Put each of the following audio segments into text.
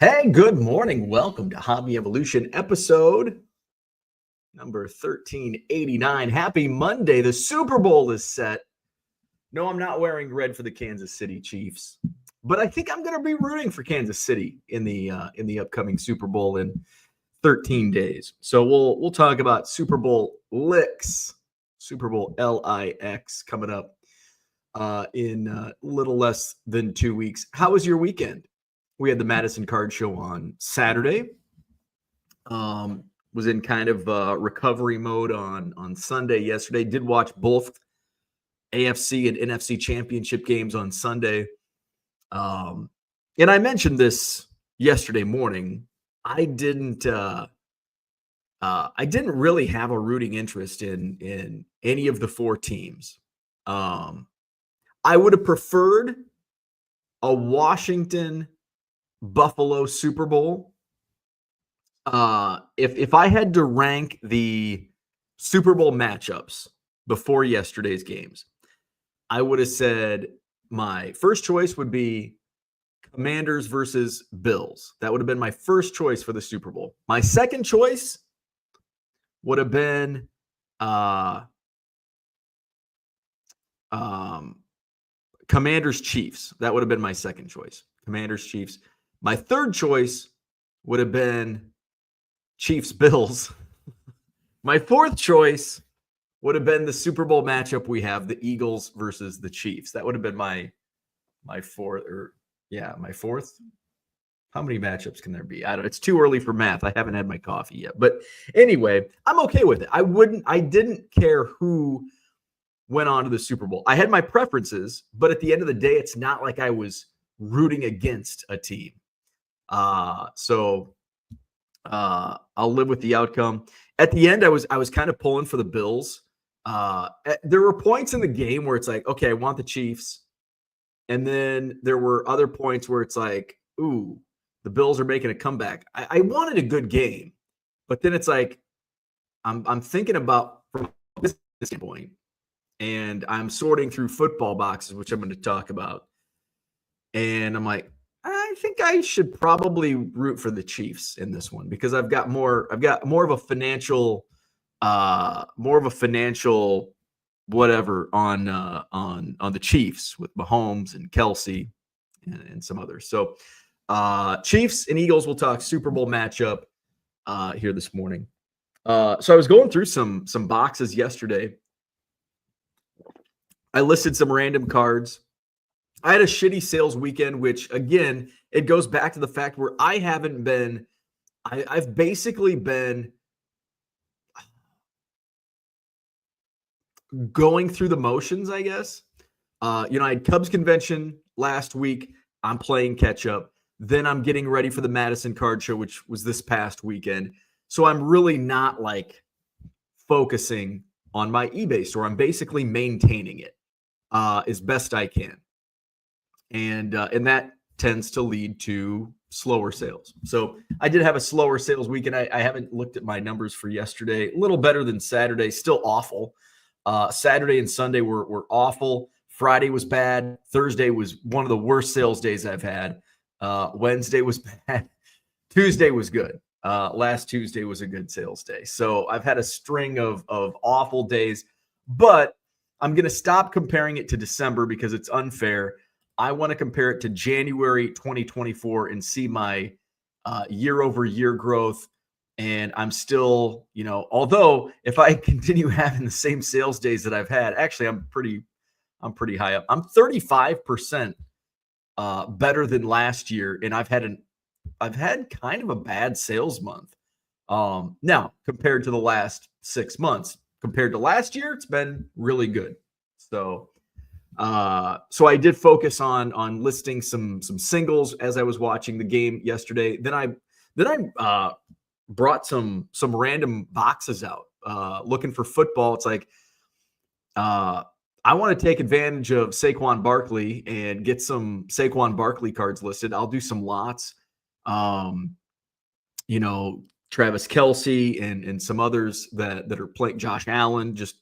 Hey, good morning. Welcome to Hobby Evolution episode number 1389. Happy Monday. The Super Bowl is set. No, I'm not wearing red for the Kansas City Chiefs, but I think I'm going to be rooting for Kansas City in the upcoming Super Bowl in 13 days. So we'll talk about Super Bowl licks, Super Bowl LIX coming up in a little less than 2 weeks. How was your weekend? We had the Madison Card Show on Saturday. Was in kind of recovery mode on Sunday yesterday. Did watch both AFC and NFC championship games on Sunday. And I mentioned this yesterday morning. I didn't really have a rooting interest in any of the four teams. I would have preferred a Washington Buffalo Super Bowl. If I had to rank the Super Bowl matchups before yesterday's games, I would have said my first choice would be Commanders versus Bills. That would have been my first choice for the Super Bowl. My second choice would have been Commanders Chiefs. That would have been my second choice. Commanders Chiefs. My third choice would have been Chiefs Bills. My fourth choice would have been the Super Bowl matchup we have, the Eagles versus the Chiefs. That would have been my fourth. My fourth. How many matchups can there be? I don't know. It's too early for math. I haven't had my coffee yet. But anyway, I'm okay with it. I didn't care who went on to the Super Bowl. I had my preferences, but at the end of the day, it's not like I was rooting against a team. So I'll live with the outcome. At the end, I was kind of pulling for the Bills. There were points in the game where it's like, okay, I want the Chiefs. And then there were other points where it's like, ooh, the Bills are making a comeback. I wanted a good game, but then it's like, I'm thinking about from this standpoint, and I'm sorting through football boxes, which I'm going to talk about. And I'm like, I think I should probably root for the Chiefs in this one because I've got more of a financial whatever on the Chiefs with Mahomes and Kelsey and some others. So Chiefs and Eagles, we'll talk Super Bowl matchup here this morning. So I was going through some boxes yesterday. I listed some random cards. I had a shitty sales weekend, which again, it goes back to the fact where I've basically been going through the motions, I guess. I had Cubs convention last week. I'm playing catch up. Then I'm getting ready for the Madison Card Show, which was this past weekend. So I'm really not like focusing on my eBay store. I'm basically maintaining it as best I can. And that tends to lead to slower sales. So I did have a slower sales weekend. I haven't looked at my numbers for yesterday. A little better than Saturday, still awful. Saturday and Sunday were awful. Friday was bad. Thursday was one of the worst sales days I've had. Wednesday was bad. Tuesday was good. Last Tuesday was a good sales day. So I've had a string of awful days, but I'm going to stop comparing it to December because it's unfair. I want to compare it to January 2024 and see my year-over-year growth. And I'm still, although if I continue having the same sales days that I've had, actually I'm pretty high up. I'm 35% better than last year, and I've had kind of a bad sales month. Now compared to the last 6 months, compared to last year, it's been really good. So I did focus on listing some singles as I was watching the game yesterday. Then I brought some random boxes out looking for football. It's like I want to take advantage of Saquon Barkley and get some Saquon Barkley cards listed. I'll do some lots. Travis Kelce and some others that are playing, Josh Allen, just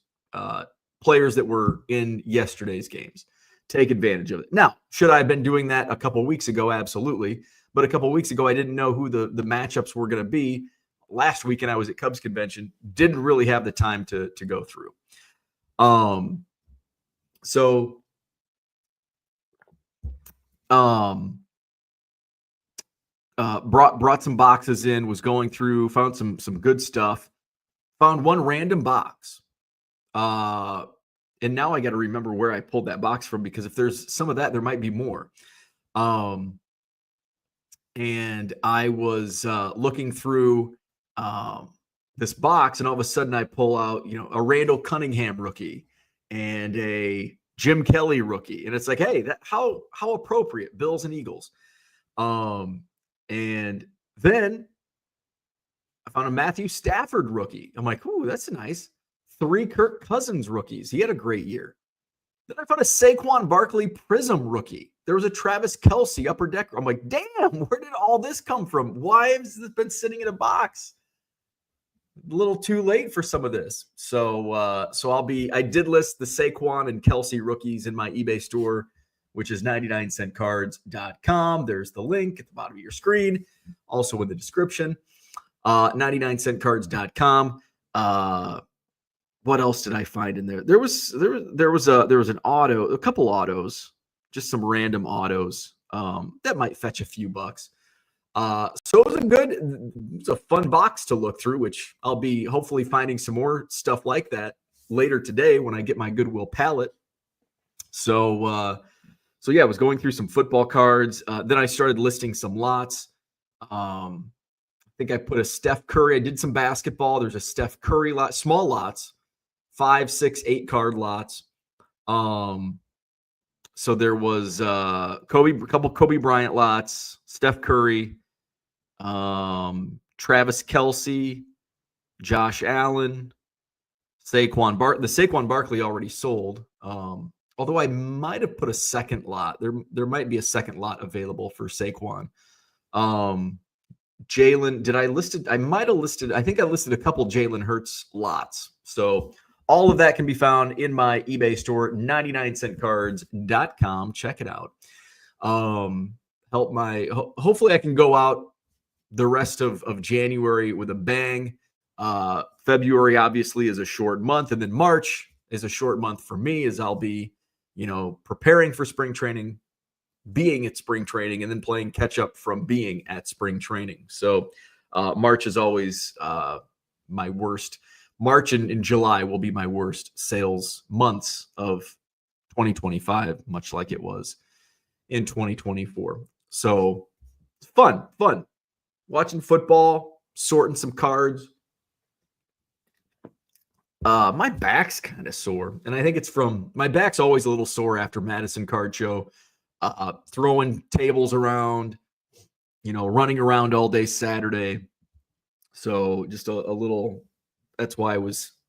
players that were in yesterday's games. Take advantage of it. Now, should I have been doing that a couple of weeks ago? Absolutely. but a couple weeks ago, I didn't know who the matchups were going to be. Last weekend, I was at Cubs convention, didn't really have the time to go through. Brought some boxes in, was going through, found some good stuff, found one random box. And now I got to remember where I pulled that box from, because if there's some of that, there might be more. And I was looking through this box, and all of a sudden I pull out, a Randall Cunningham rookie and a Jim Kelly rookie. And it's like, hey, how appropriate, Bills and Eagles. And then I found a Matthew Stafford rookie. I'm like, ooh, that's nice. 3 Kirk Cousins rookies. He had a great year. Then I found a Saquon Barkley Prism rookie. There was a Travis Kelce Upper Decker. I'm like, damn, where did all this come from? Why has this been sitting in a box? A little too late for some of this. So I did list the Saquon and Kelce rookies in my eBay store, which is 99centcards.com. There's the link at the bottom of your screen, also in the description. 99centcards.com. What else did I find in there? There was an auto, a couple autos, just some random autos that might fetch a few bucks. So it's a fun box to look through, which I'll be hopefully finding some more stuff like that later today when I get my Goodwill pallet. So yeah, I was going through some football cards. Then I started listing some lots. I think I put a Steph Curry. I did some basketball. There's a Steph Curry lot, small lots, 5, 6, 8 card lots. So there was a couple Kobe Bryant lots, Steph Curry, Travis Kelce, Josh Allen, Saquon The Saquon Barkley already sold. Although I might have put a second lot. There might be a second lot available for Saquon. Jalen, I might have listed, I think I listed a couple Jalen Hurts lots. So all of that can be found in my eBay store, 99centcards.com. Check it out. Hopefully I can go out the rest of January with a bang. February obviously is a short month, and then March is a short month for me, as I'll be, preparing for spring training, being at spring training, and then playing catch up from being at spring training. So March is always my worst. March and July will be my worst sales months of 2025, much like it was in 2024. So fun. Watching football, sorting some cards. My back's kind of sore, and I think it's my back's always a little sore after Madison Card Show. Throwing tables around, running around all day Saturday. So just a little. That's why I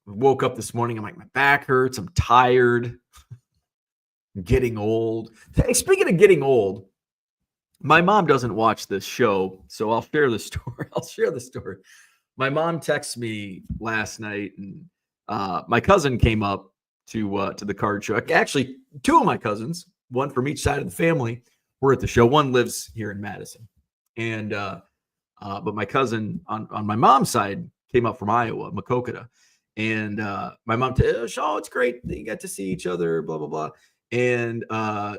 woke up this morning. I'm like, my back hurts. I'm tired. I'm getting old. Hey, speaking of getting old, my mom doesn't watch this show, so I'll share the story. My mom texted me last night, and my cousin came up to the card show. Actually, 2 of my cousins, one from each side of the family, were at the show. One lives here in Madison, and but my cousin on my mom's side came up from Iowa, Maquoketa. And my mom said, oh, it's great that you got to see each other, blah, blah, blah. And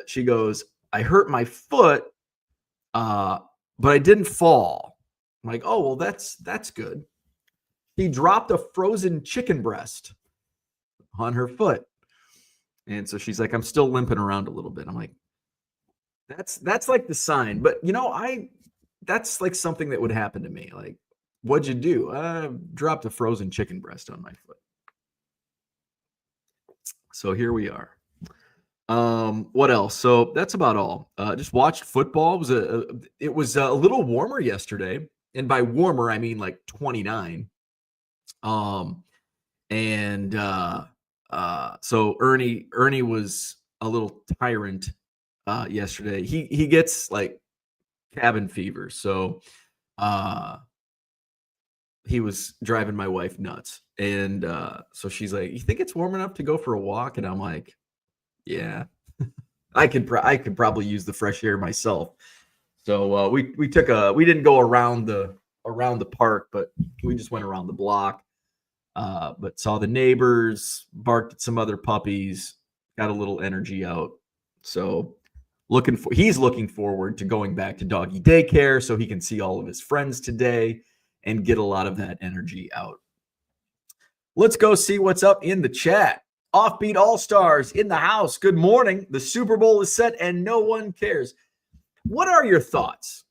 she goes, I hurt my foot, but I didn't fall. I'm like, oh, well, that's good. He dropped a frozen chicken breast on her foot. And so she's like, I'm still limping around a little bit. I'm like, that's like the sign. But, that's like something that would happen to me. Like, what'd you do? I dropped a frozen chicken breast on my foot. So here we are. What else? So that's about all. Just watched football. It was a little warmer yesterday, and by warmer I mean like 29. So Ernie was a little tyrant yesterday. He gets like cabin fever, so he was driving my wife nuts. And so she's like, you think it's warm enough to go for a walk? And I'm like, yeah, I could probably use the fresh air myself. So we didn't go around the park, but we just went around the block. But saw the neighbors, barked at some other puppies, got a little energy out. So he's looking forward to going back to doggy daycare so he can see all of his friends today and get a lot of that energy out. Let's go see what's up in the chat. Offbeat All-Stars in the house. Good morning. The Super Bowl is set and no one cares. What are your thoughts?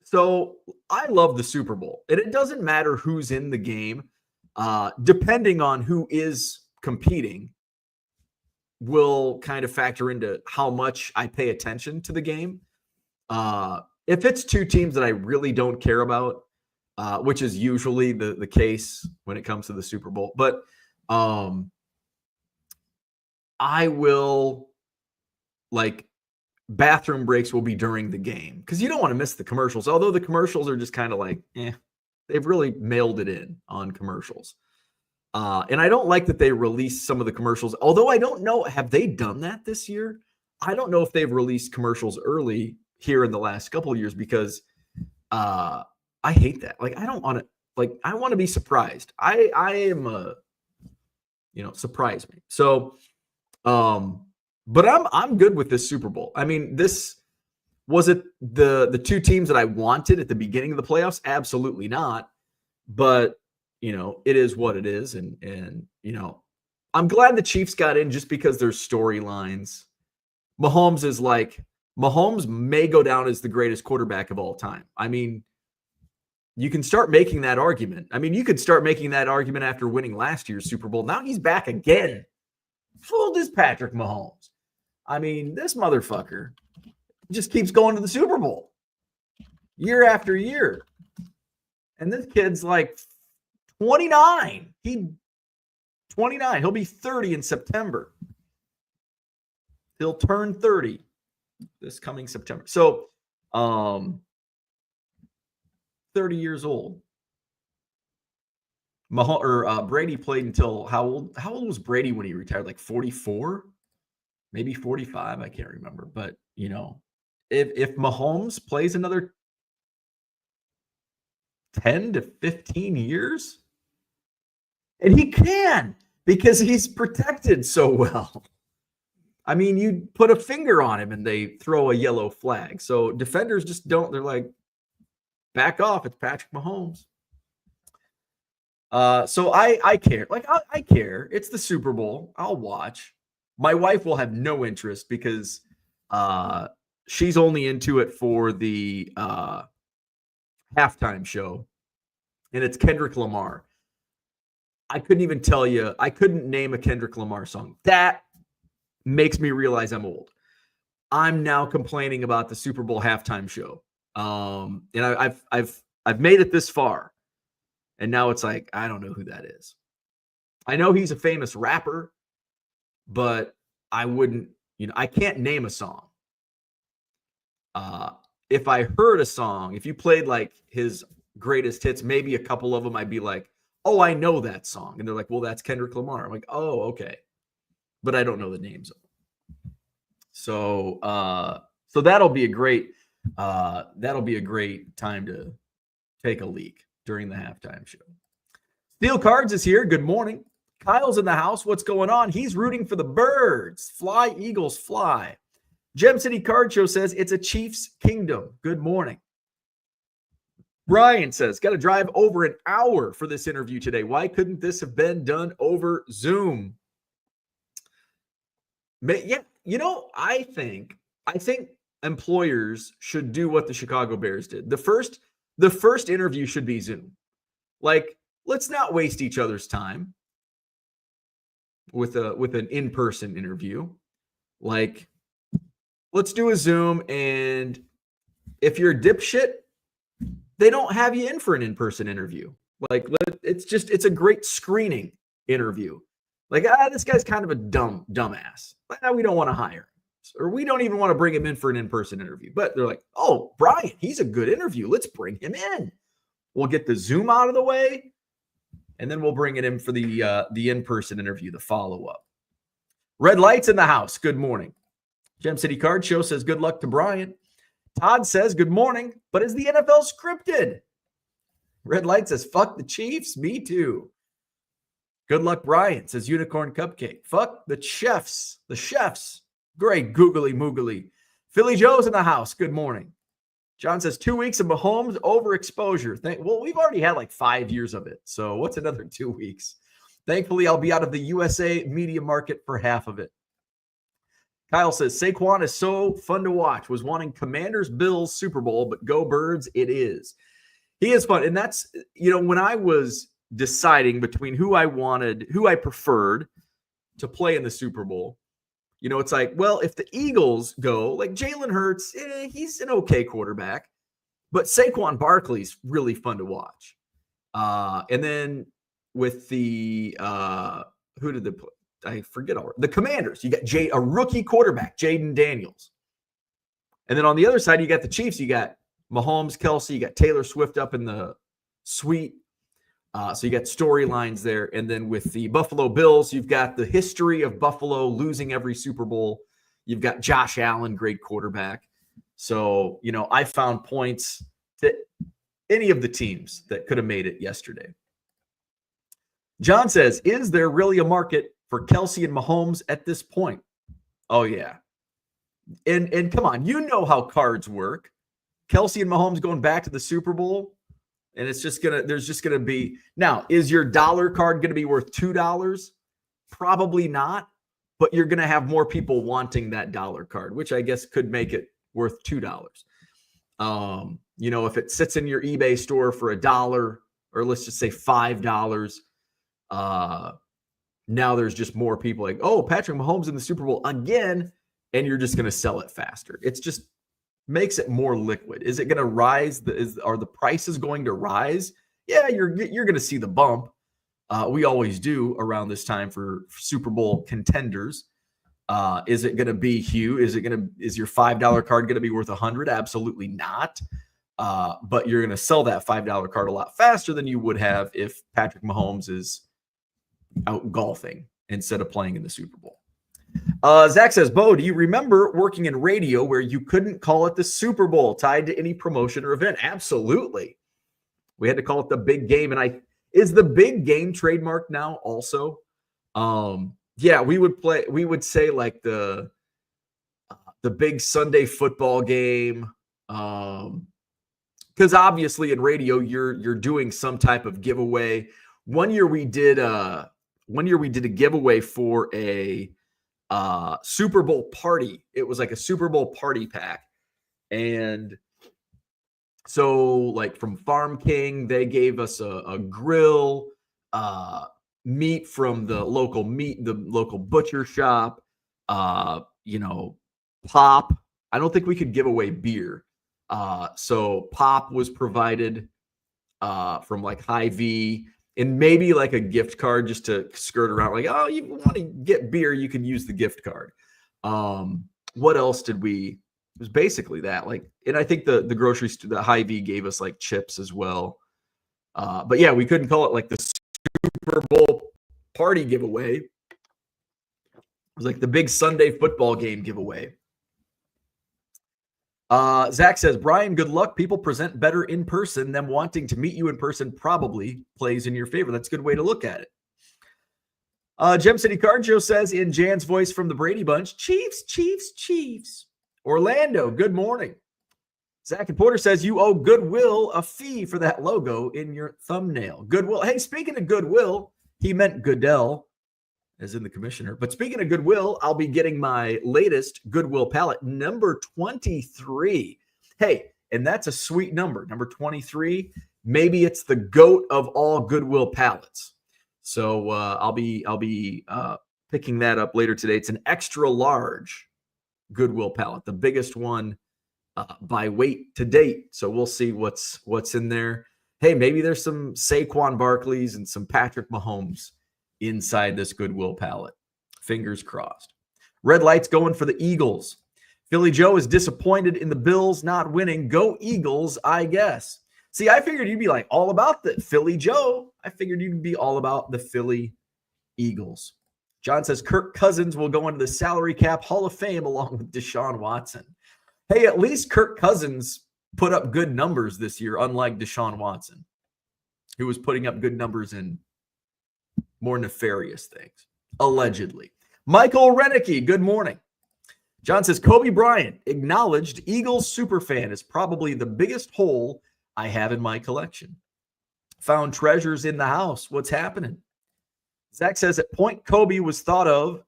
So I love the Super Bowl, and it doesn't matter who's in the game. Depending on who is competing will kind of factor into how much I pay attention to the game. If it's two teams that I really don't care about, which is usually the case when it comes to the Super Bowl, but I will, like, bathroom breaks will be during the game because you don't want to miss the commercials, although the commercials are just kind of like, they've really mailed it in on commercials. And I don't like that they released some of the commercials, although I don't know, have they done that this year? I don't know if they've released commercials early here in the last couple of years because I hate that. Like, I don't want to, like, I want to be surprised. I am surprise me. So, but I'm good with this Super Bowl. I mean, was it the two teams that I wanted at the beginning of the playoffs? Absolutely not. But, it is what it is. And I'm glad the Chiefs got in just because there's storylines. Mahomes may go down as the greatest quarterback of all time. I mean, you can start making that argument. I mean, you could start making that argument after winning last year's Super Bowl. Now he's back again. Fooled is Patrick Mahomes. I mean, this motherfucker just keeps going to the Super Bowl year after year. And this kid's like 29. He'll be 30 in September. He'll turn 30 this coming September. So, 30 years old. Brady played until how old? How old was Brady when he retired? Like 44, maybe 45. I can't remember. But if Mahomes plays another 10 to 15 years, and he can because he's protected so well. I mean, you put a finger on him and they throw a yellow flag. So defenders just don't. They're like, back off. It's Patrick Mahomes. So I care. Like, I care. It's the Super Bowl. I'll watch. My wife will have no interest because she's only into it for the halftime show, and it's Kendrick Lamar. I couldn't even tell you. I couldn't name a Kendrick Lamar song. That makes me realize I'm old. I'm now complaining about the Super Bowl halftime show. And I've made it this far. And now it's like, I don't know who that is. I know he's a famous rapper, but I wouldn't, I can't name a song. If I heard a song, if you played like his greatest hits, maybe a couple of them, I'd be like, oh, I know that song. And they're like, well, that's Kendrick Lamar. I'm like, oh, okay. But I don't know the names of them. So that'll be a great time to take a leak during the halftime show. Steel Cards is here. Good morning. Kyle's in the house. What's going on? He's rooting for the Birds. Fly, Eagles, fly. Gem City Card Show says it's a Chiefs kingdom. Good morning. Brian says, got to drive over an hour for this interview today. Why couldn't this have been done over Zoom? Yeah, I think employers should do what the Chicago Bears did. The first interview should be Zoom. Like, let's not waste each other's time with an in-person interview. Like, let's do a Zoom, and if you're a dipshit, they don't have you in for an in-person interview. Like, it's a great screening interview. Like, this guy's kind of a dumbass. We don't want to hire him. Or we don't even want to bring him in for an in-person interview. But they're like, oh, Brian, he's a good interview. Let's bring him in. We'll get the Zoom out of the way, and then we'll bring it in for the in-person interview, the follow-up. Red Lights in the house. Good morning. Gem City Card Show says good luck to Brian. Todd says, good morning, but is the NFL scripted? Red Light says, fuck the Chiefs. Me too. Good luck, Brian says, Unicorn Cupcake. Fuck the chefs. The chefs. Great googly moogly. Philly Joe's in the house. Good morning. John says 2 weeks of Mahomes overexposure. Well, we've already had like 5 years of it. So what's another 2 weeks? Thankfully, I'll be out of the USA media market for half of it. Kyle says, Saquon is so fun to watch. Was wanting Commanders-Bills Super Bowl, but go Birds, it is. He is fun. And that's, when I was deciding between who I preferred to play in the Super Bowl, it's like, well, if the Eagles go, like Jalen Hurts, he's an okay quarterback, but Saquon Barkley's really fun to watch. And then with the who did they play? I forget already. The Commanders, you got a rookie quarterback, Jaden Daniels. And then on the other side, you got the Chiefs. You got Mahomes, Kelsey, you got Taylor Swift up in the suite. So you got storylines there. And then with the Buffalo Bills, you've got the history of Buffalo losing every Super Bowl. You've got Josh Allen, great quarterback. So, I found points to any of the teams that could have made it yesterday. John says, is there really a market for Kelsey and Mahomes at this point? Oh, yeah. And come on, how cards work. Kelsey and Mahomes going back to the Super Bowl. And there's just going to be, now, is your dollar card going to be worth $2? Probably not, but you're going to have more people wanting that dollar card, which I guess could make it worth $2. If it sits in your eBay store for $1, or let's just say $5, now there's just more people like, oh, Patrick Mahomes in the Super Bowl again, and you're just going to sell it faster. It's just makes it more liquid. Is it going to rise? Are the prices going to rise? Yeah, you're going to see the bump. We always do around this time for Super Bowl contenders. Is it going to be huge? Is your $5 card going to be worth $100? Absolutely not. But you're going to sell that $5 card a lot faster than you would have if Patrick Mahomes is out golfing instead of playing in the Super Bowl. Zach says, Bo, do you remember working in radio where you couldn't call it the Super Bowl tied to any promotion or event? Absolutely. We had to call it the big game. And is the big game trademark now also? Yeah, we would say like the big Sunday football game. Because obviously in radio, you're doing some type of giveaway. One year we did a giveaway for a Super Bowl party. It was like a Super Bowl party pack. And so like from Farm King, they gave us a grill, meat from the local butcher shop, pop. I don't think we could give away beer. So pop was provided from like Hy-Vee. And maybe like a gift card just to skirt around. Like, oh, you want to get beer, you can use the gift card. What else did we? It was basically that. Like, and I think the grocery store, the Hy-Vee gave us like chips as well. But yeah, we couldn't call it like the Super Bowl party giveaway. It was like the big Sunday football game giveaway. Zach says, Brian, good luck. People present better in person. Them wanting to meet you in person probably plays in your favor. That's a good way to look at it. Gem City Card Show says in Jan's voice from the Brady Bunch, Chiefs, Chiefs, Chiefs. Orlando, good morning. Zach and Porter says you owe Goodwill a fee for that logo in your thumbnail. Goodwill. Hey, speaking of Goodwill, he meant Goodell, as in the commissioner. But speaking of Goodwill, I'll be getting my latest Goodwill palette, number 23. Hey, and that's a sweet number, number 23. Maybe it's the GOAT of all Goodwill palettes. So I'll be picking that up later today. It's an extra large Goodwill palette, the biggest one by weight to date. So we'll see what's in there. Hey, maybe there's some Saquon Barkleys and some Patrick Mahomes inside this Goodwill palette. Fingers crossed. Red Light's going for the Eagles. Philly Joe is disappointed in the Bills not winning. Go Eagles, I guess. See, I figured you'd be like all about the Philly Joe. I figured you'd be all about the Philly Eagles. John says Kirk Cousins will go into the salary cap Hall of Fame along with Deshaun Watson. Hey, at least Kirk Cousins put up good numbers this year, unlike Deshaun Watson, who was putting up good numbers in more nefarious things, allegedly. Michael Renicky, good morning. John says, Kobe Bryant, acknowledged Eagles superfan, is probably the biggest hole I have in my collection. Found treasures in the house. What's happening? Zach says, at one point, Kobe was thought of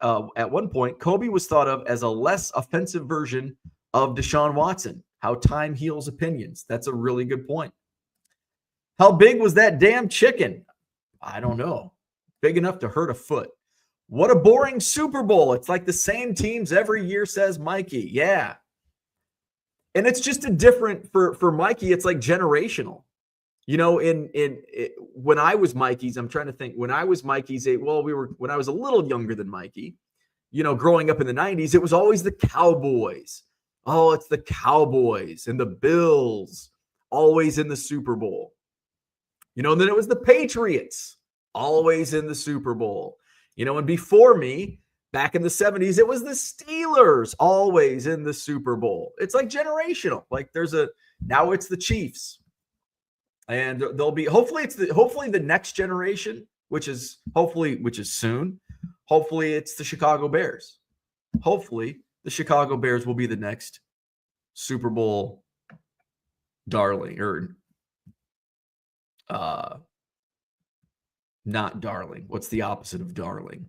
as a less offensive version of Deshaun Watson. How time heals opinions. That's a really good point. How big was that damn chicken? I don't know. Big enough to hurt a foot. What a boring Super Bowl. It's like the same teams every year, says Mikey. Yeah. And it's just a different, for Mikey, it's like generational. You know, when I was Mikey's, I'm trying to think, when I was Mikey's, when I was a little younger than Mikey, you know, growing up in the 90s, it was always the Cowboys. Oh, it's the Cowboys and the Bills, always in the Super Bowl. You know, and then it was the Patriots, always in the Super Bowl. You know, and before me, back in the 70s, it was the Steelers, always in the Super Bowl. It's like generational. Like now it's the Chiefs. And there'll be, hopefully the next generation, which is soon. Hopefully it's the Chicago Bears. Hopefully the Chicago Bears will be the next Super Bowl darling, or not darling. What's the opposite of darling?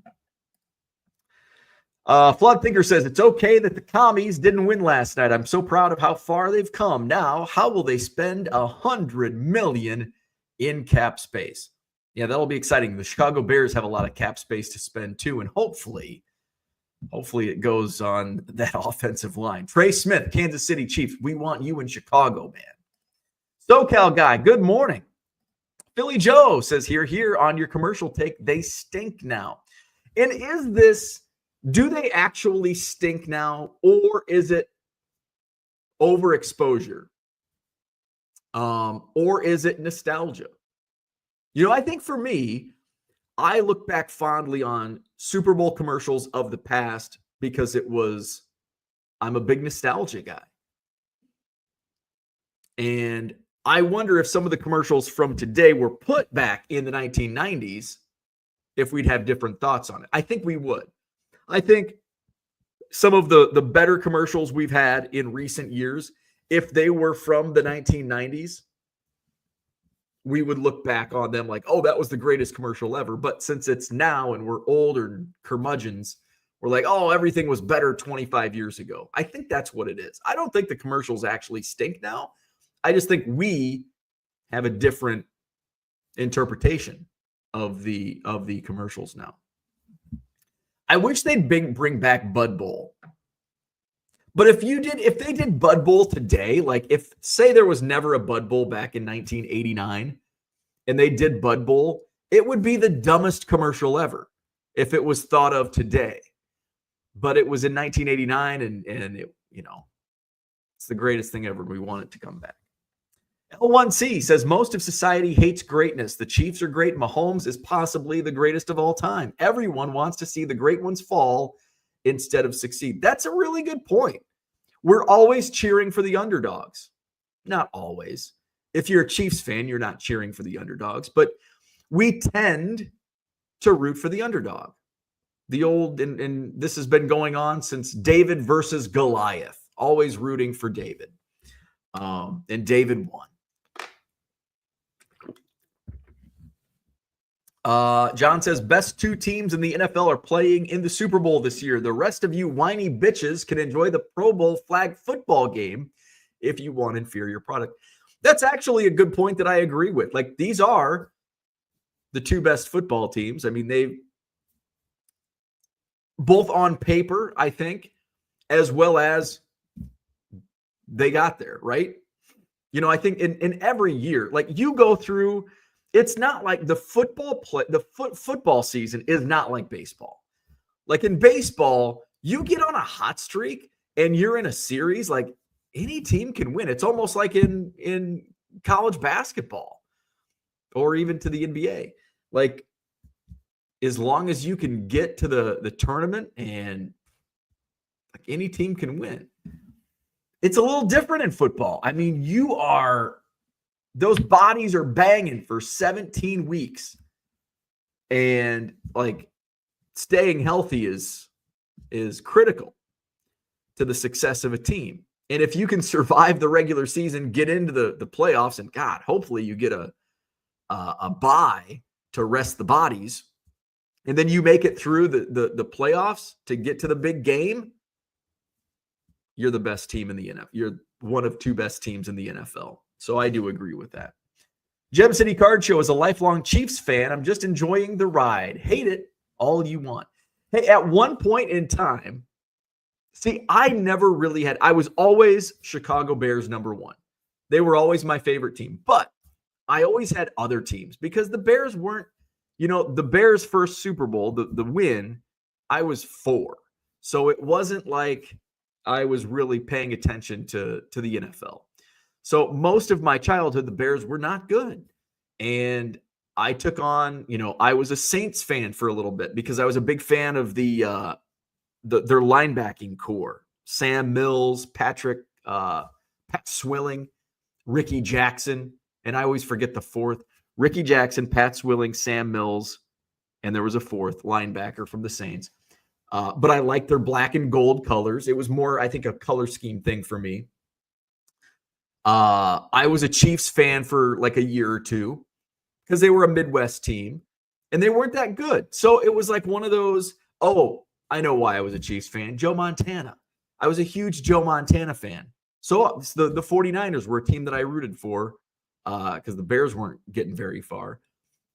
Flood Thinker says, it's okay that the commies didn't win last night. I'm so proud of how far they've come. Now, how will they spend $100 million in cap space? Yeah, that'll be exciting. The Chicago Bears have a lot of cap space to spend too, and hopefully it goes on that offensive line. Trey Smith, Kansas City Chiefs. We want you in Chicago, man. SoCal guy, good morning. Philly Joe says, here on your commercial take, they stink now. And do they actually stink now, or is it overexposure? Or is it nostalgia? You know, I think for me, I look back fondly on Super Bowl commercials of the past because I'm a big nostalgia guy. And I wonder if some of the commercials from today were put back in the 1990s, if we'd have different thoughts on it. I think we would. I think some of the better commercials we've had in recent years, if they were from the 1990s, we would look back on them like, oh, that was the greatest commercial ever. But since it's now and we're older curmudgeons, we're like, oh, everything was better 25 years ago. I think that's what it is. I don't think the commercials actually stink now. I just think we have a different interpretation of the commercials now. I wish they'd bring back Bud Bowl. But if they did Bud Bowl today, like if, say, there was never a Bud Bowl back in 1989 and they did Bud Bowl, it would be the dumbest commercial ever if it was thought of today. But it was in 1989 and it, you know, it's the greatest thing ever. We want it to come back. L1C says, most of society hates greatness. The Chiefs are great. Mahomes is possibly the greatest of all time. Everyone wants to see the great ones fall instead of succeed. That's a really good point. We're always cheering for the underdogs. Not always. If you're a Chiefs fan, you're not cheering for the underdogs, but we tend to root for the underdog. The old, and this has been going on since David versus Goliath, always rooting for David. And David won. John says, best two teams in the NFL are playing in the Super Bowl this year. The rest of you whiny bitches can enjoy the Pro Bowl flag football game if you want inferior product. That's actually a good point that I agree with. Like, these are the two best football teams. I mean, they both on paper, I think, as well as they got there, right? You know, I think in every year, like you go through, it's not like the football season is not like baseball. Like in baseball, you get on a hot streak and you're in a series, like any team can win. It's almost like in college basketball or even to the NBA. Like, as long as you can get to the tournament, and like any team can win. It's a little different in football. I mean, those bodies are banging for 17 weeks. And like staying healthy is critical to the success of a team. And if you can survive the regular season, get into the playoffs, and God, hopefully you get a bye to rest the bodies, and then you make it through the playoffs to get to the big game, you're the best team in the NFL. You're one of two best teams in the NFL. So I do agree with that. Gem City Card Show is a lifelong Chiefs fan. I'm just enjoying the ride. Hate it all you want. Hey, at one point in time, see, I never really I was always Chicago Bears #1. They were always my favorite team, but I always had other teams because the Bears weren't, the Bears' first Super Bowl, the win, I was 4. So it wasn't like I was really paying attention to the NFL. So most of my childhood, the Bears were not good. And I took on, I was a Saints fan for a little bit because I was a big fan of their linebacking core. Sam Mills, Pat Swilling, Ricky Jackson, and I always forget the fourth. Ricky Jackson, Pat Swilling, Sam Mills, and there was a fourth linebacker from the Saints. But I liked their black and gold colors. It was more, I think, a color scheme thing for me. I was a Chiefs fan for like a year or two because they were a Midwest team and they weren't that good. So it was like one of those, I know why I was a Chiefs fan. Joe Montana. I was a huge Joe Montana fan. So the 49ers were a team that I rooted for because the Bears weren't getting very far.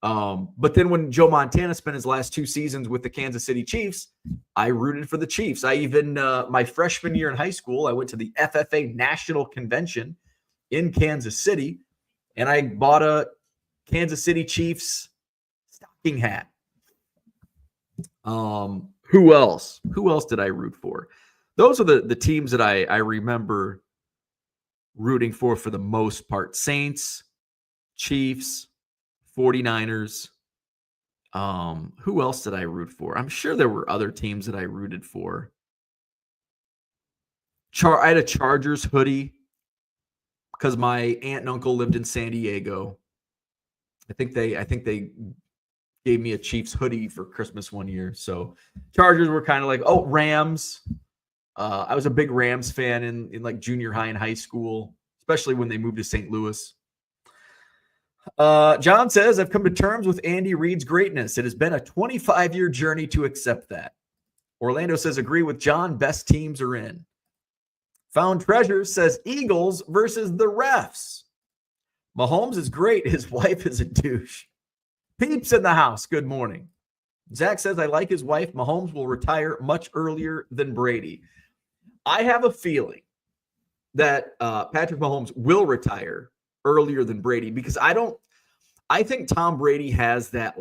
But then when Joe Montana spent his last 2 seasons with the Kansas City Chiefs, I rooted for the Chiefs. I even, my freshman year in high school, I went to the FFA National Convention in Kansas City, and I bought a Kansas City Chiefs stocking hat. Who else? Who else did I root for? Those are the teams that I remember rooting for the most part. Saints, Chiefs, 49ers. Who else did I root for? I'm sure there were other teams that I rooted for. I had a Chargers hoodie because my aunt and uncle lived in San Diego. I think they gave me a Chiefs hoodie for Christmas one year. So Chargers were kind of like, Rams. I was a big Rams fan in like junior high and high school, especially when they moved to St. Louis. John says, I've come to terms with Andy Reid's greatness. It has been a 25-year journey to accept that. Orlando says, agree with John. Best teams are in. Found Treasure says, Eagles versus the refs. Mahomes is great. His wife is a douche. Peeps in the house. Good morning. Zach says, I like his wife. Mahomes will retire much earlier than Brady. I have a feeling that Patrick Mahomes will retire earlier than Brady because I think Tom Brady has that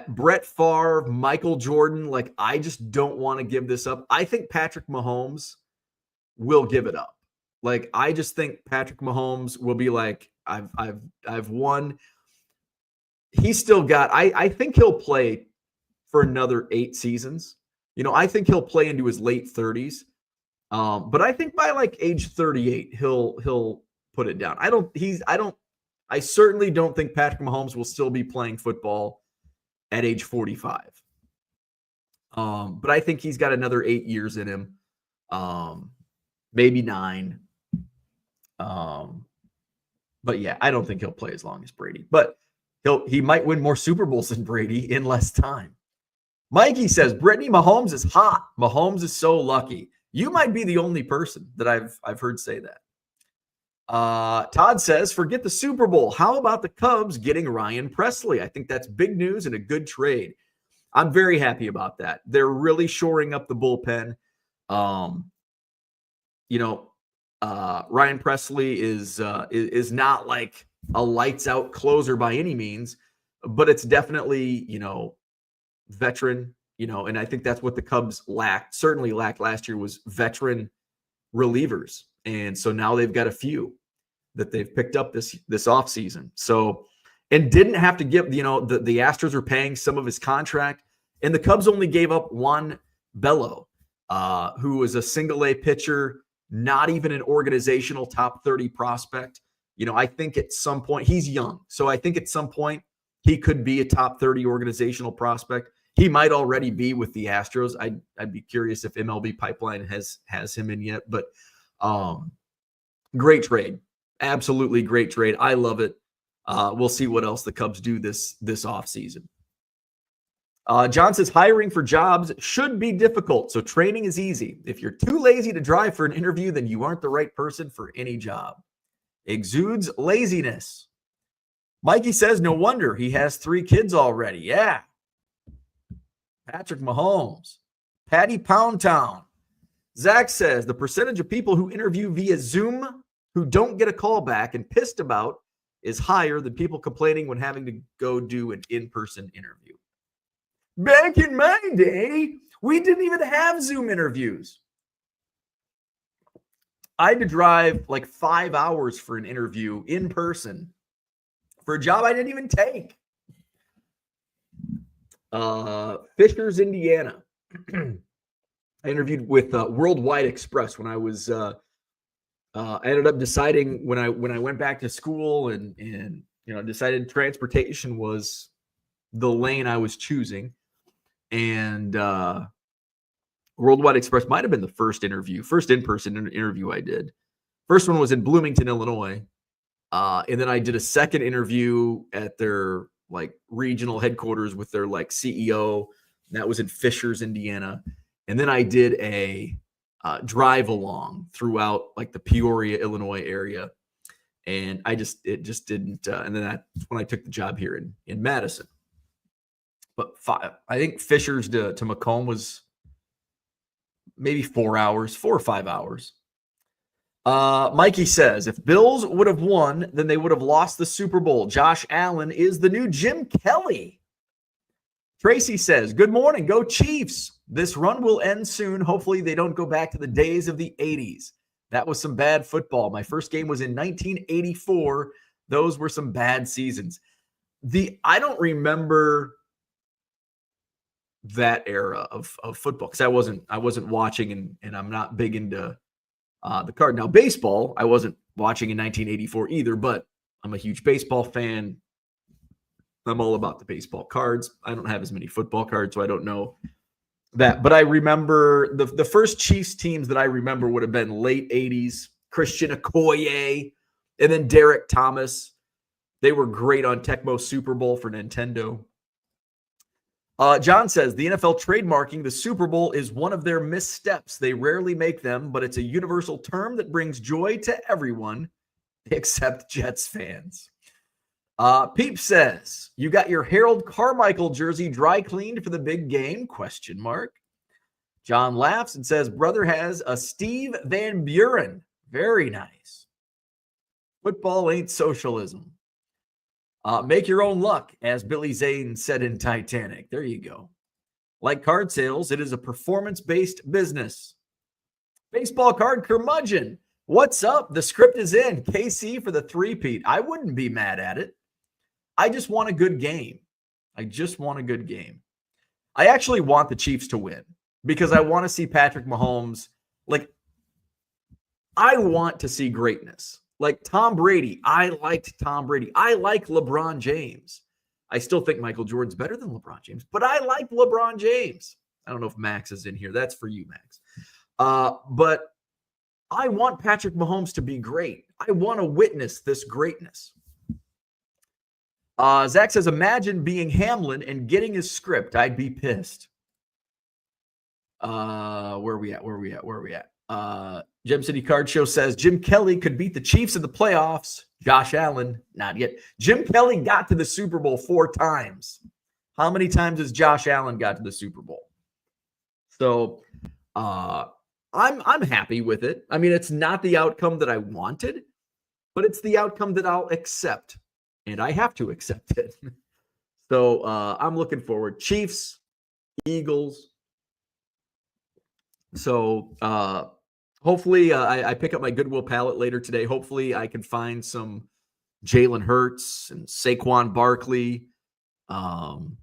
Brett Favre, Michael Jordan, I just don't want to give this up. I think Patrick Mahomes will give it up. I just think Patrick Mahomes will be like, I've won. He's still got, I think he'll play for another 8 seasons. I think he'll play into his late 30s. But I think by age 38, he'll put it down. I certainly don't think Patrick Mahomes will still be playing football at age 45. But I think he's got another 8 years in him. Maybe 9. But yeah, I don't think he'll play as long as Brady, but he might win more Super Bowls than Brady in less time. Mikey says, Brittany Mahomes is hot. Mahomes is so lucky. You might be the only person that I've heard say that. Todd says, forget the Super Bowl. How about the Cubs getting Ryan Presley? I think that's big news and a good trade. I'm very happy about that. They're really shoring up the bullpen. Ryan Presley is not like a lights out closer by any means, but it's definitely, veteran, and I think that's what the Cubs certainly lacked last year was veteran relievers. And so now they've got a few that they've picked up this offseason. So, and didn't have to give, the Astros are paying some of his contract, and the Cubs only gave up Juan Bello, who was a single A pitcher not even an organizational top 30 prospect. I think at some point, he's young. So I think at some point he could be a top 30 organizational prospect. He might already be with the Astros. I'd be curious if MLB Pipeline has him in yet, but great trade. Absolutely great trade. I love it. We'll see what else the Cubs do this offseason. John says hiring for jobs should be difficult, so training is easy. If you're too lazy to drive for an interview, then you aren't the right person for any job. Exudes laziness. Mikey says no wonder he has 3 kids already. Yeah. Patrick Mahomes. Patty Pound Town. Zach says the percentage of people who interview via Zoom who don't get a call back and pissed about is higher than people complaining when having to go do an in-person interview. Back in my day, we didn't even have Zoom interviews. I had to drive like 5 hours for an interview in person for a job I didn't even take. Fishers, Indiana. I interviewed with Worldwide Express when I was. I ended up deciding when I went back to school and decided transportation was the lane I was choosing, and Worldwide Express might have been the first in-person interview I did. First one was in Bloomington, Illinois, and then I did a second interview at their regional headquarters with their CEO. And that was in Fishers, Indiana, and then I did a drive along throughout the Peoria, Illinois area. And it just didn't. And then that's when I took the job here in Madison. But I think Fishers to Macomb was maybe 4 or 5 hours. Mikey says, if Bills would have won, then they would have lost the Super Bowl. Josh Allen is the new Jim Kelly. Tracy says, good morning. Go Chiefs. This run will end soon. Hopefully they don't go back to the days of the 80s. That was some bad football. My first game was in 1984. Those were some bad seasons. I don't remember that era of football because I wasn't watching and I'm not big into the card. Now, baseball, I wasn't watching in 1984 either, but I'm a huge baseball fan. I'm all about the baseball cards. I don't have as many football cards, so I don't know that. But I remember the first Chiefs teams that I remember would have been late 80s, Christian Okoye, and then Derek Thomas. They were great on Tecmo Super Bowl for Nintendo. John says, the NFL trademarking the Super Bowl is one of their missteps. They rarely make them, but it's a universal term that brings joy to everyone except Jets fans. Peep says, you got your Harold Carmichael jersey dry cleaned for the big game? ? John laughs and says, brother has a Steve Van Buren. Very nice. Football ain't socialism. Make your own luck, as Billy Zane said in Titanic. There you go. Like card sales, it is a performance-based business. Baseball card curmudgeon. What's up? The script is in. KC for the three-peat. I wouldn't be mad at it. I just want a good game. I actually want the Chiefs to win because I want to see Patrick Mahomes. I want to see greatness. Like Tom Brady. I liked Tom Brady. I like LeBron James. I still think Michael Jordan's better than LeBron James, but I like LeBron James. I don't know if Max is in here. That's for you, Max. But I want Patrick Mahomes to be great. I want to witness this greatness. Zach says, imagine being Hamlin and getting his script. I'd be pissed. Where are we at? Gem City Card Show says, Jim Kelly could beat the Chiefs in the playoffs. Josh Allen, not yet. Jim Kelly got to the Super Bowl 4 times. How many times has Josh Allen got to the Super Bowl? So I'm happy with it. I mean, it's not the outcome that I wanted, but it's the outcome that I'll accept. And I have to accept it. So I'm looking forward. Chiefs, Eagles. So hopefully I pick up my Goodwill pallet later today. Hopefully I can find some Jalen Hurts and Saquon Barkley. Who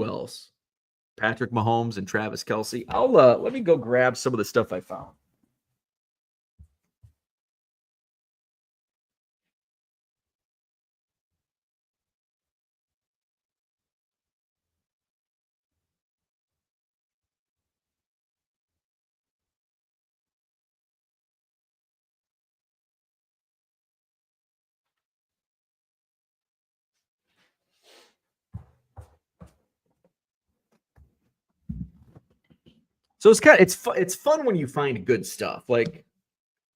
else? Patrick Mahomes and Travis Kelce. Let me go grab some of the stuff I found. So it's fun when you find good stuff. Like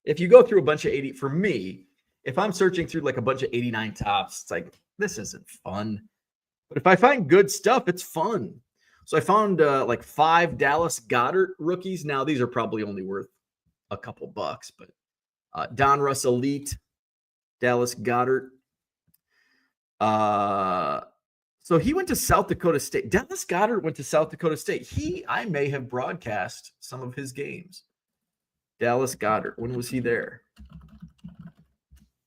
if you go through a bunch of 80, for me, if I'm searching through like a bunch of 89 tops, it's like, this isn't fun. But if I find good stuff, it's fun. So I found like 5 Dallas Goedert rookies. Now these are probably only worth a couple bucks, but Donruss Elite, Dallas Goedert. So he went to South Dakota State. Dallas Goedert went to South Dakota State. I may have broadcast some of his games. Dallas Goedert, when was he there?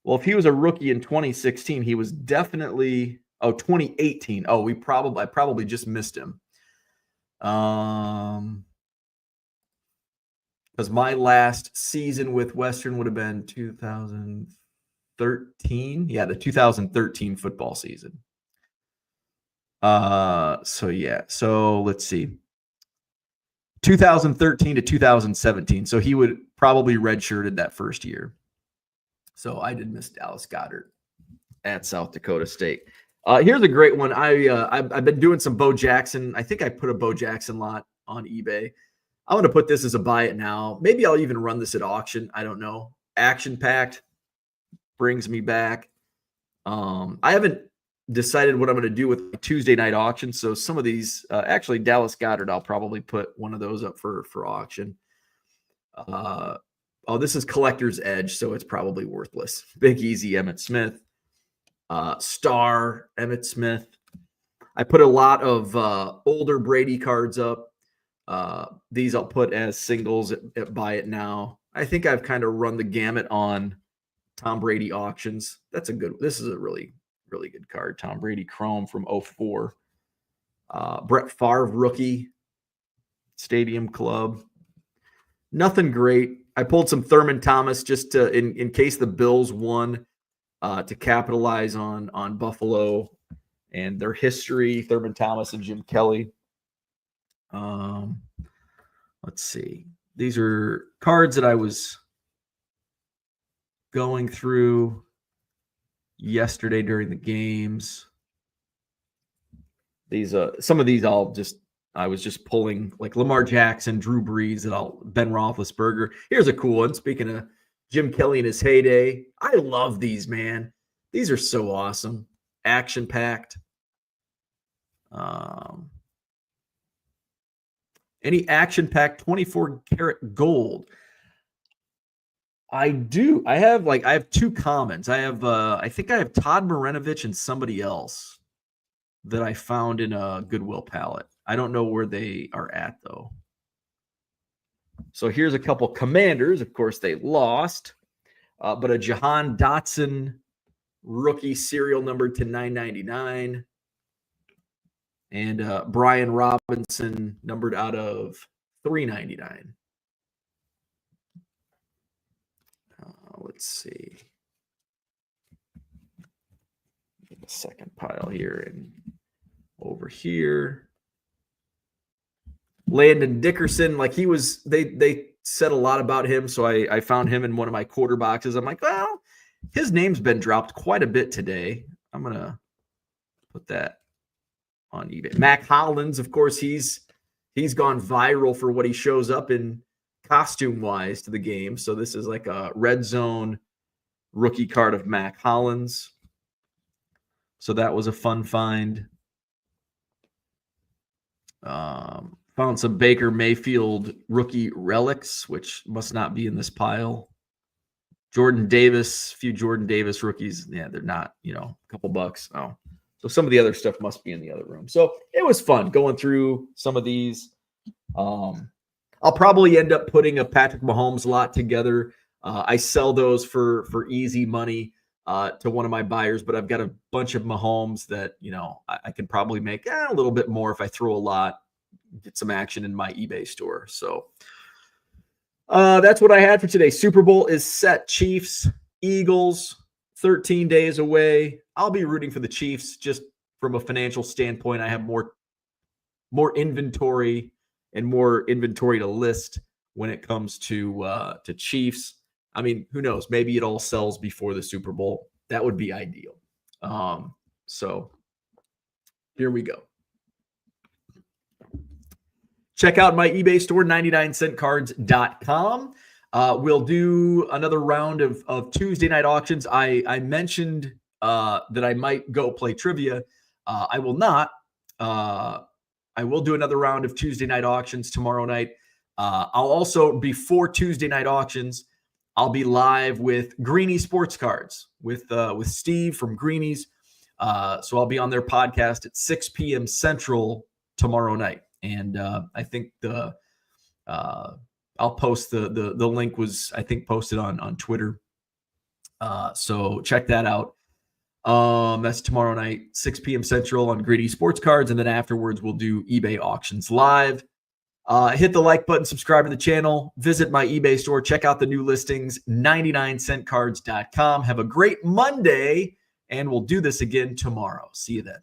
Well, if he was a rookie in 2016, he was definitely 2018. Oh, I probably just missed him. Because my last season with Western would have been 2013. Yeah, the 2013 football season. So let's see. 2013 to 2017. So he would probably redshirted that first year. So I did miss Dallas Goedert at South Dakota State. Here's a great one. I've been doing some Bo Jackson. I think I put a Bo Jackson lot on eBay. I'm going to put this as a buy it now. Maybe I'll even run this at auction. I don't know. Action packed brings me back. I haven't decided what I'm going to do with my Tuesday night auction. So some of these, actually Dallas Goedert, I'll probably put one of those up for auction. This is Collector's Edge, so it's probably worthless. Big Easy Emmitt Smith. Star Emmitt Smith. I put a lot of older Brady cards up. These I'll put as singles at Buy It Now. I think I've kind of run the gamut on Tom Brady auctions. This is a really, really good card. Tom Brady Chrome from 04. Brett Favre rookie. Stadium Club. Nothing great. I pulled some Thurman Thomas just to, in case the Bills won, to capitalize on Buffalo and their history. Thurman Thomas and Jim Kelly. Let's see. These are cards that I was going through yesterday during the games. These some of these I was just pulling, like Lamar Jackson, Drew Brees, Ben Roethlisberger. Here's a cool one. Speaking of Jim Kelly in his heyday, I love these, man. These are so awesome. Action packed. Any action packed 24 karat gold? I do. I have 2 commons. I think I have Todd Marinovich and somebody else that I found in a Goodwill pallet. I don't know where they are at, though. So here's a couple Commanders. Of course, they lost. But a Jahan Dotson rookie serial numbered to 999. And Brian Robinson numbered out of 399. Let's see. The second pile here and over here. Landon Dickerson, like they said a lot about him, so I found him in one of my quarter boxes. I'm like, well, his name's been dropped quite a bit today. I'm gonna put that on eBay. Mac Hollins, of course, he's gone viral for what he shows up in costume-wise to the game. So this is like a red zone rookie card of Mac Hollins. So that was a fun find. Found some Baker Mayfield rookie relics, which must not be in this pile. Jordan Davis, few Jordan Davis rookies. Yeah, they're not, a couple bucks. Oh, so some of the other stuff must be in the other room. So it was fun going through some of these. I'll probably end up putting a Patrick Mahomes lot together. I sell those for easy money to one of my buyers, but I've got a bunch of Mahomes that, I can probably make a little bit more if I throw a lot, get some action in my eBay store. So that's what I had for today. Super Bowl is set. Chiefs, Eagles, 13 days away. I'll be rooting for the Chiefs just from a financial standpoint. I have more inventory and more inventory to list when it comes to Chiefs. I mean, who knows? Maybe it all sells before the Super Bowl. That would be ideal. So here we go. check out my eBay store, 99centcards.com. We'll do another round of Tuesday night auctions. I mentioned that I might go play trivia. I will not. I will do another round of Tuesday night auctions tomorrow night. I'll also, before Tuesday night auctions, I'll be live with Greeny Sports Cards with Steve from Greeny's. So I'll be on their podcast at 6 p.m. Central tomorrow night. And I think I'll post the link was, I think, posted on Twitter. So check that out. That's tomorrow night, 6 p.m. Central on Greeny Sports Cards. And then afterwards, we'll do eBay auctions live. Hit the like button, subscribe to the channel, visit my eBay store, check out the new listings, 99centcards.com. Have a great Monday, and we'll do this again tomorrow. See you then.